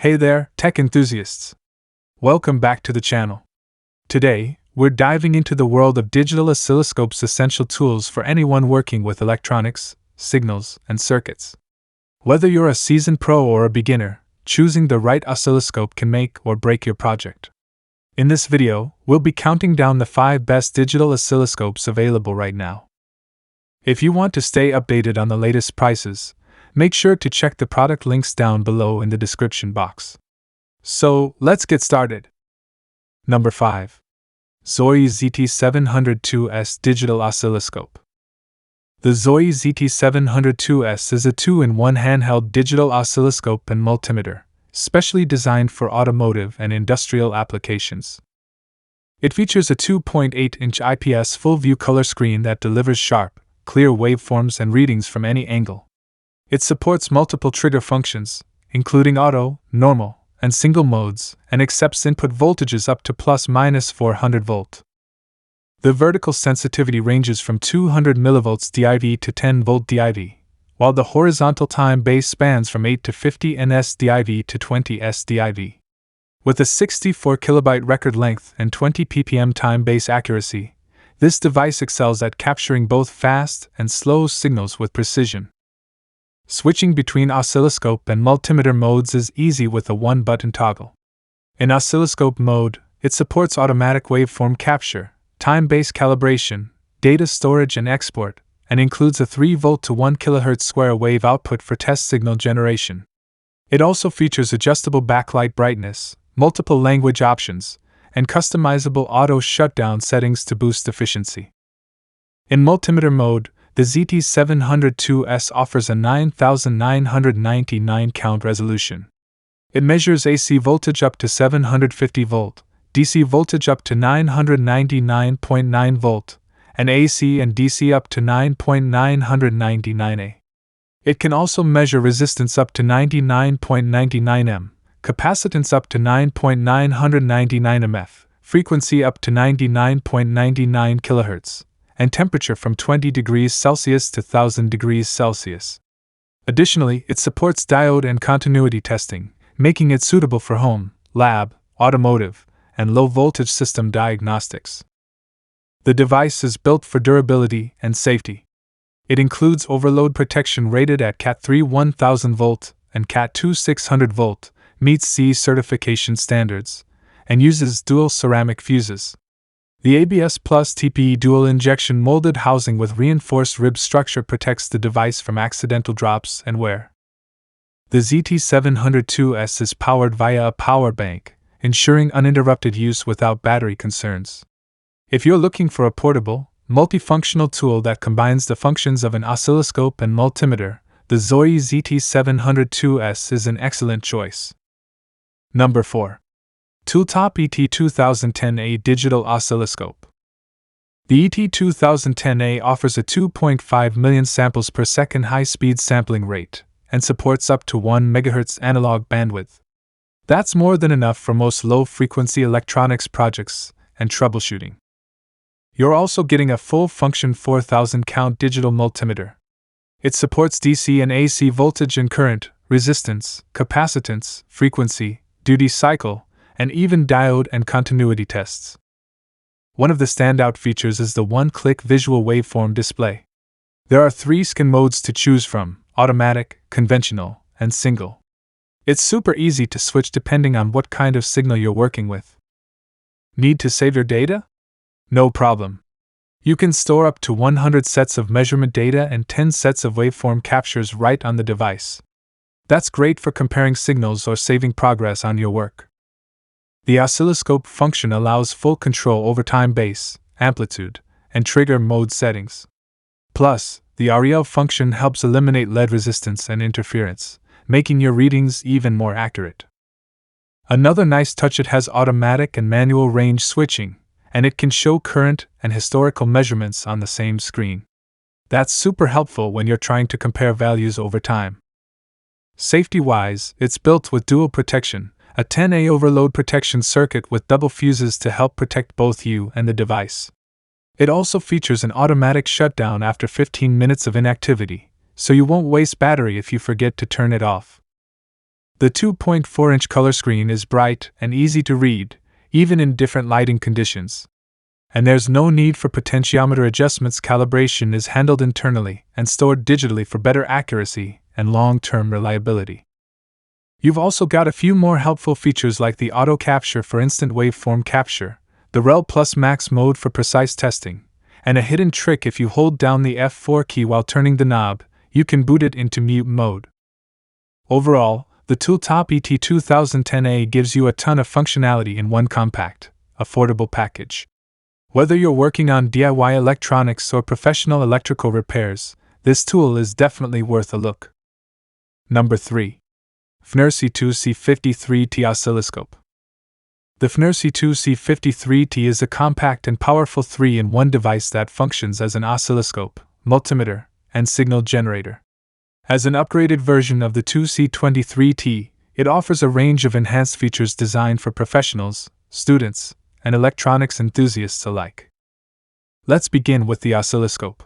Hey there, tech enthusiasts! Welcome back to the channel. Today, we're diving into the world of digital oscilloscopes, essential tools for anyone working with electronics, signals, and circuits. Whether you're a seasoned pro or a beginner, choosing the right oscilloscope can make or break your project. In this video, we'll be counting down the 5 best digital oscilloscopes available right now. If you want to stay updated on the latest prices, make sure to check the product links down below in the description box. So, let's get started. Number 5. ZOYI ZT702S Digital Oscilloscope. The ZOYI ZT702S is a 2-in-1 handheld digital oscilloscope and multimeter, specially designed for automotive and industrial applications. It features a 2.8-inch IPS full-view color screen that delivers sharp, clear waveforms and readings from any angle. It supports multiple trigger functions, including auto, normal, and single modes, and accepts input voltages up to ±400 volt. The vertical sensitivity ranges from 200 mV diV to 10 volt diV, while the horizontal time base spans from 8 to 50 ns diV to 20 s div. With a 64 kilobyte record length and 20 ppm time base accuracy, this device excels at capturing both fast and slow signals with precision. Switching between oscilloscope and multimeter modes is easy with a one-button toggle. In oscilloscope mode, it supports automatic waveform capture, time-based calibration, data storage and export, and includes a 3V to 1 kHz square wave output for test signal generation. It also features adjustable backlight brightness, multiple language options, and customizable auto shutdown settings to boost efficiency. In multimeter mode, the ZT702S offers a 9999 count resolution. It measures AC voltage up to 750 volt, DC voltage up to 999.9 volt, and AC and DC up to 9.999 A. It can also measure resistance up to 99.99 M, capacitance up to 9.999 mF, frequency up to 99.99 kHz. And temperature from 20 degrees Celsius to 1000 degrees Celsius. Additionally, it supports diode and continuity testing, making it suitable for home, lab, automotive, and low-voltage system diagnostics. The device is built for durability and safety. It includes overload protection rated at Cat 3 1000 volt and Cat 2 600 volt, meets CE certification standards, and uses dual ceramic fuses. The ABS Plus TPE dual injection molded housing with reinforced rib structure protects the device from accidental drops and wear. The ZT702S is powered via a power bank, ensuring uninterrupted use without battery concerns. If you're looking for a portable, multifunctional tool that combines the functions of an oscilloscope and multimeter, the ZOYI ZT702S is an excellent choice. Number 4. TOOLTOP ET2010A Digital Oscilloscope. The ET2010A offers a 2.5 million samples per second high-speed sampling rate and supports up to 1 MHz analog bandwidth. That's more than enough for most low-frequency electronics projects and troubleshooting. You're also getting a full-function 4000 count digital multimeter. It supports DC and AC voltage and current, resistance, capacitance, frequency, duty cycle, and even diode and continuity tests. One of the standout features is the one-click visual waveform display. There are 3 scan modes to choose from: automatic, conventional, and single. It's super easy to switch depending on what kind of signal you're working with. Need to save your data? No problem. You can store up to 100 sets of measurement data and 10 sets of waveform captures right on the device. That's great for comparing signals or saving progress on your work. The oscilloscope function allows full control over time base, amplitude, and trigger mode settings. Plus, the REL function helps eliminate lead resistance and interference, making your readings even more accurate. Another nice touch, it has automatic and manual range switching, and it can show current and historical measurements on the same screen. That's super helpful when you're trying to compare values over time. Safety-wise, it's built with dual protection, a 10A overload protection circuit with double fuses to help protect both you and the device. It also features an automatic shutdown after 15 minutes of inactivity, so you won't waste battery if you forget to turn it off. The 2.4-inch color screen is bright and easy to read, even in different lighting conditions. And there's no need for potentiometer adjustments. Calibration is handled internally and stored digitally for better accuracy and long-term reliability. You've also got a few more helpful features like the auto capture for instant waveform capture, the REL Plus Max mode for precise testing, and a hidden trick: if you hold down the F4 key while turning the knob, you can boot it into mute mode. Overall, the TOOLTOP ET2010A gives you a ton of functionality in one compact, affordable package. Whether you're working on DIY electronics or professional electrical repairs, this tool is definitely worth a look. Number 3. FNIRSI 2C53T Oscilloscope. The FNIRSI 2C53T is a compact and powerful 3-in-1 device that functions as an oscilloscope, multimeter, and signal generator. As an upgraded version of the 2C23T, it offers a range of enhanced features designed for professionals, students, and electronics enthusiasts alike. Let's begin with the oscilloscope.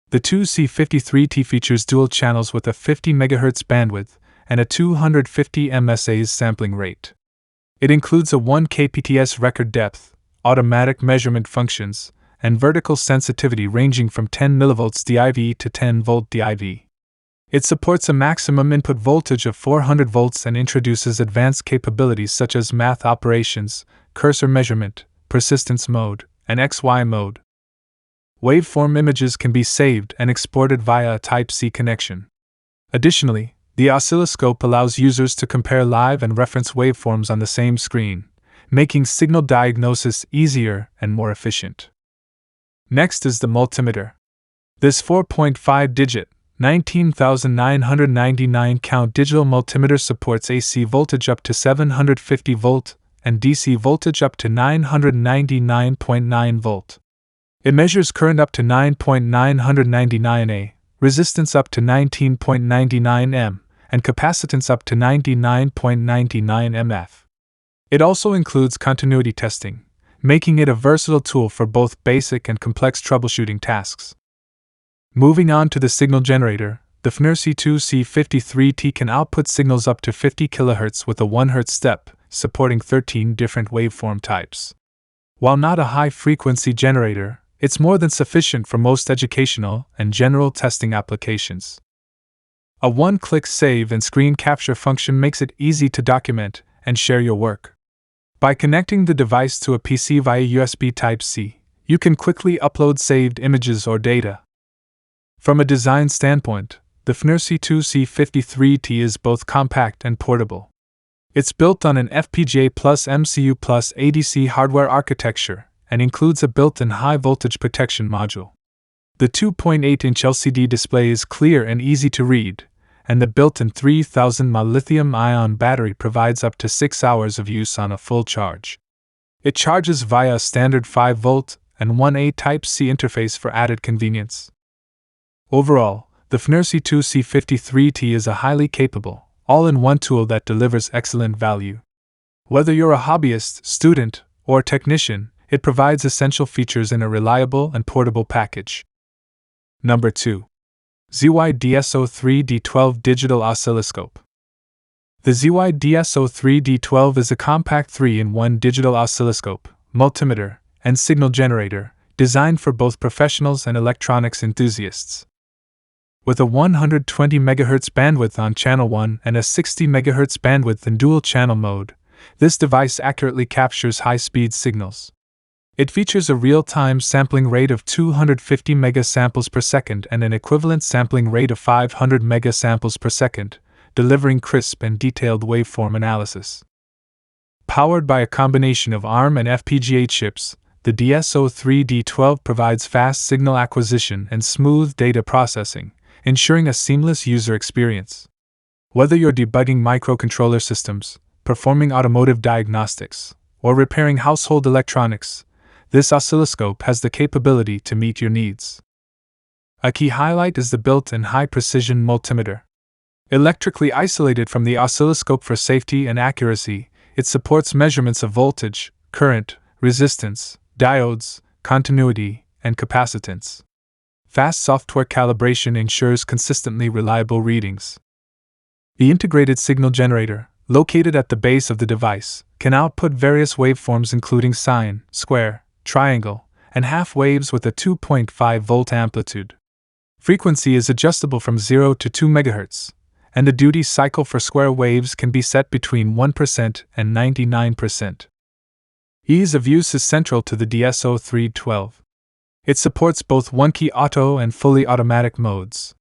The 2C53T features dual channels with a 50 MHz bandwidth and a 250 MSA sampling rate. It includes a 1 kpts record depth, automatic measurement functions, and vertical sensitivity ranging from 10 mV diV to 10 V diV. It supports a maximum input voltage of 400 volts and introduces advanced capabilities such as math operations, cursor measurement, persistence mode, and XY mode. Waveform images can be saved and exported via a Type-C connection. Additionally, the oscilloscope allows users to compare live and reference waveforms on the same screen, making signal diagnosis easier and more efficient. Next is the multimeter. This 4.5-digit, 19,999 count digital multimeter supports AC voltage up to 750 volt and DC voltage up to 999.9 volt. It measures current up to 9.999 A, resistance up to 19.99 M, and capacitance up to 99.99 MF. It also includes continuity testing, making it a versatile tool for both basic and complex troubleshooting tasks. Moving on to the signal generator, the FNIRSI 2C53T can output signals up to 50 kHz with a 1 Hz step, supporting 13 different waveform types. While not a high-frequency generator, it's more than sufficient for most educational and general testing applications. A one-click save and screen capture function makes it easy to document and share your work. By connecting the device to a PC via USB Type-C, you can quickly upload saved images or data. From a design standpoint, the FNIRSI 2C53T is both compact and portable. It's built on an FPGA plus MCU plus ADC hardware architecture and includes a built-in high-voltage protection module. The 2.8-inch LCD display is clear and easy to read, and the built-in 3000 mAh lithium-ion battery provides up to 6 hours of use on a full charge. It charges via a standard 5V and 1A Type-C interface for added convenience. Overall, the FNIRSI 2C53T is a highly capable, all-in-one tool that delivers excellent value. Whether you're a hobbyist, student, or technician, it provides essential features in a reliable and portable package. Number 2. ZEEWEII DS03D12 Digital Oscilloscope. The ZEEWEII DS03D12 is a compact 3-in-1 digital oscilloscope, multimeter, and signal generator, designed for both professionals and electronics enthusiasts. With a 120 MHz bandwidth on channel 1 and a 60 MHz bandwidth in dual-channel mode, this device accurately captures high-speed signals. It features a real-time sampling rate of 250 megasamples per second and an equivalent sampling rate of 500 megasamples per second, delivering crisp and detailed waveform analysis. Powered by a combination of ARM and FPGA chips, the DS03D12 provides fast signal acquisition and smooth data processing, ensuring a seamless user experience. Whether you're debugging microcontroller systems, performing automotive diagnostics, or repairing household electronics, this oscilloscope has the capability to meet your needs. A key highlight is the built-in high-precision multimeter. Electrically isolated from the oscilloscope for safety and accuracy, it supports measurements of voltage, current, resistance, diodes, continuity, and capacitance. Fast software calibration ensures consistently reliable readings. The integrated signal generator, located at the base of the device, can output various waveforms including sine, square, triangle, and half waves with a 2.5 volt amplitude. Frequency is adjustable from 0 to 2 MHz, and the duty cycle for square waves can be set between 1% and 99%. Ease of use is central to the DS0312. It supports both one-key auto and fully automatic modes.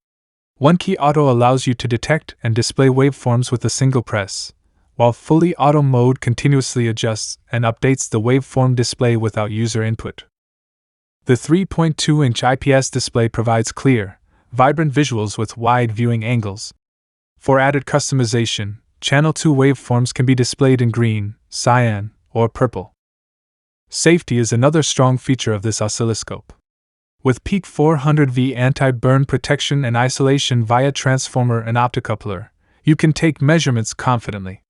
One-key auto allows you to detect and display waveforms with a single press, while fully auto mode continuously adjusts and updates the waveform display without user input. The 3.2-inch IPS display provides clear, vibrant visuals with wide viewing angles. For added customization, Channel 2 waveforms can be displayed in green, cyan, or purple. Safety is another strong feature of this oscilloscope. With peak 400V anti-burn protection and isolation via transformer and optocoupler, you can take measurements confidently.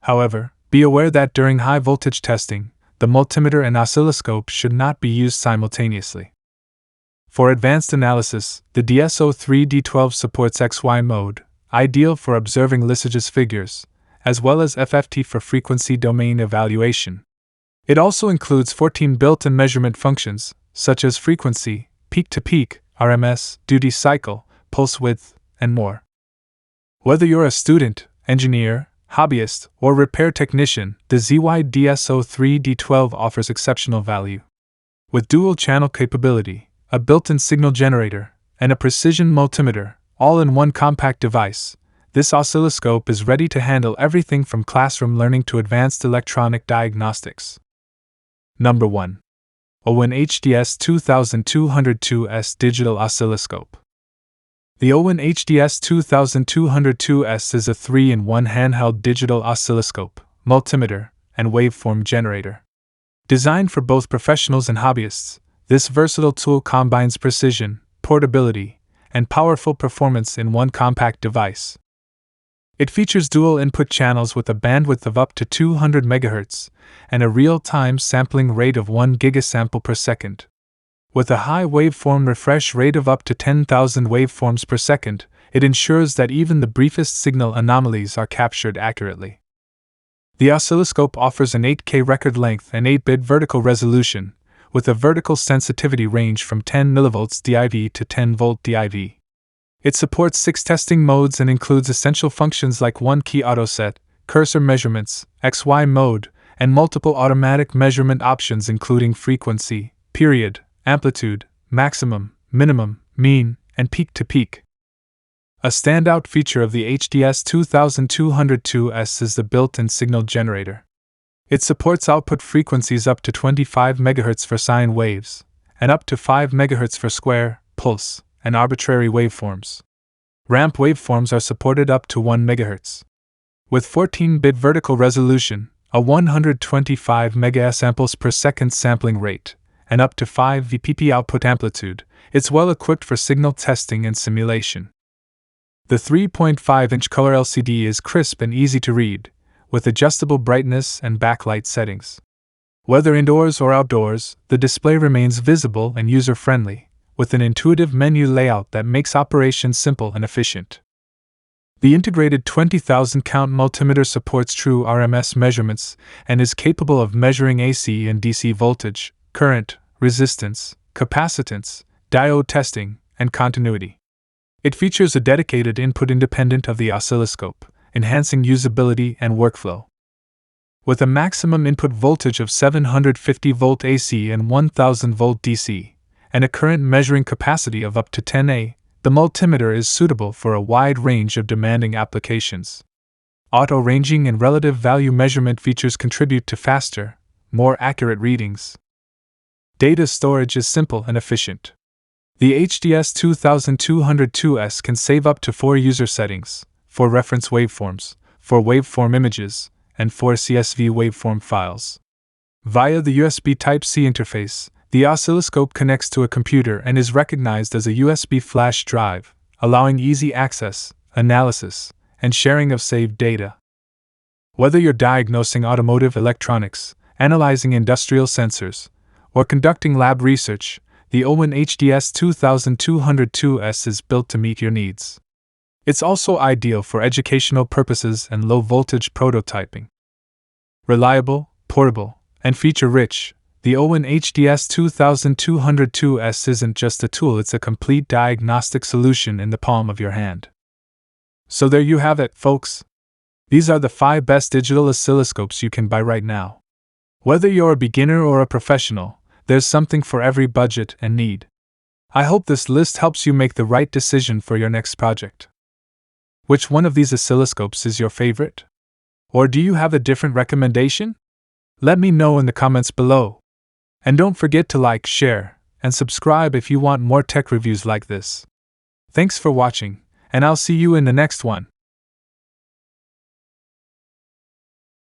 However, be aware that during high-voltage testing, the multimeter and oscilloscope should not be used simultaneously. For advanced analysis, the DS03D12 supports XY mode, ideal for observing Lissajous figures, as well as FFT for frequency domain evaluation. It also includes 14 built-in measurement functions, such as frequency, peak-to-peak, RMS, duty cycle, pulse width, and more. Whether you're a student, engineer, hobbyist, or repair technician, the ZEEWEII DS03D12 offers exceptional value. With dual-channel capability, a built-in signal generator, and a precision multimeter, all in one compact device, this oscilloscope is ready to handle everything from classroom learning to advanced electronic diagnostics. Number 1. OWON HDS2202S Digital Oscilloscope. The OWON HDS2202S is a 3-in-1 handheld digital oscilloscope, multimeter, and waveform generator. Designed for both professionals and hobbyists, this versatile tool combines precision, portability, and powerful performance in one compact device. It features dual input channels with a bandwidth of up to 200 MHz and a real-time sampling rate of 1 gigasample per second. With a high waveform refresh rate of up to 10,000 waveforms per second, it ensures that even the briefest signal anomalies are captured accurately. The oscilloscope offers an 8K record length and 8-bit vertical resolution, with a vertical sensitivity range from 10 mV diV to 10 V diV. It supports 6 testing modes and includes essential functions like one-key auto set, cursor measurements, XY mode, and multiple automatic measurement options including frequency, period, amplitude, maximum, minimum, mean, and peak-to-peak. A standout feature of the HDS2202S is the built-in signal generator. It supports output frequencies up to 25 MHz for sine waves, and up to 5 MHz for square, pulse, and arbitrary waveforms. Ramp waveforms are supported up to 1 MHz. With 14-bit vertical resolution, a 125 megasamples per second sampling rate, and up to 5 VPP output amplitude, it's well equipped for signal testing and simulation. The 3.5-inch color LCD is crisp and easy to read, with adjustable brightness and backlight settings. Whether indoors or outdoors, the display remains visible and user-friendly, with an intuitive menu layout that makes operation simple and efficient. The integrated 20,000 count multimeter supports true RMS measurements and is capable of measuring AC and DC voltage, current, resistance, capacitance, diode testing, and continuity. It features a dedicated input independent of the oscilloscope, enhancing usability and workflow. With a maximum input voltage of 750 volt AC and 1000 volt DC, and a current measuring capacity of up to 10 A, the multimeter is suitable for a wide range of demanding applications. Auto-ranging and relative value measurement features contribute to faster, more accurate readings. Data storage is simple and efficient. The HDS2202S can save up to 4 user settings, 4 reference waveforms, 4 waveform images, and 4 CSV waveform files. Via the USB Type-C interface, the oscilloscope connects to a computer and is recognized as a USB flash drive, allowing easy access, analysis, and sharing of saved data. Whether you're diagnosing automotive electronics, analyzing industrial sensors, or conducting lab research, the OWON HDS2202S is built to meet your needs. It's also ideal for educational purposes and low-voltage prototyping. Reliable, portable, and feature-rich, the OWON HDS 2202S isn't just a tool, it's a complete diagnostic solution in the palm of your hand. So there you have it, folks. These are the 5 best digital oscilloscopes you can buy right now. Whether you're a beginner or a professional, there's something for every budget and need. I hope this list helps you make the right decision for your next project. Which one of these oscilloscopes is your favorite? Or do you have a different recommendation? Let me know in the comments below. And don't forget to like, share, and subscribe if you want more tech reviews like this. Thanks for watching, and I'll see you in the next one.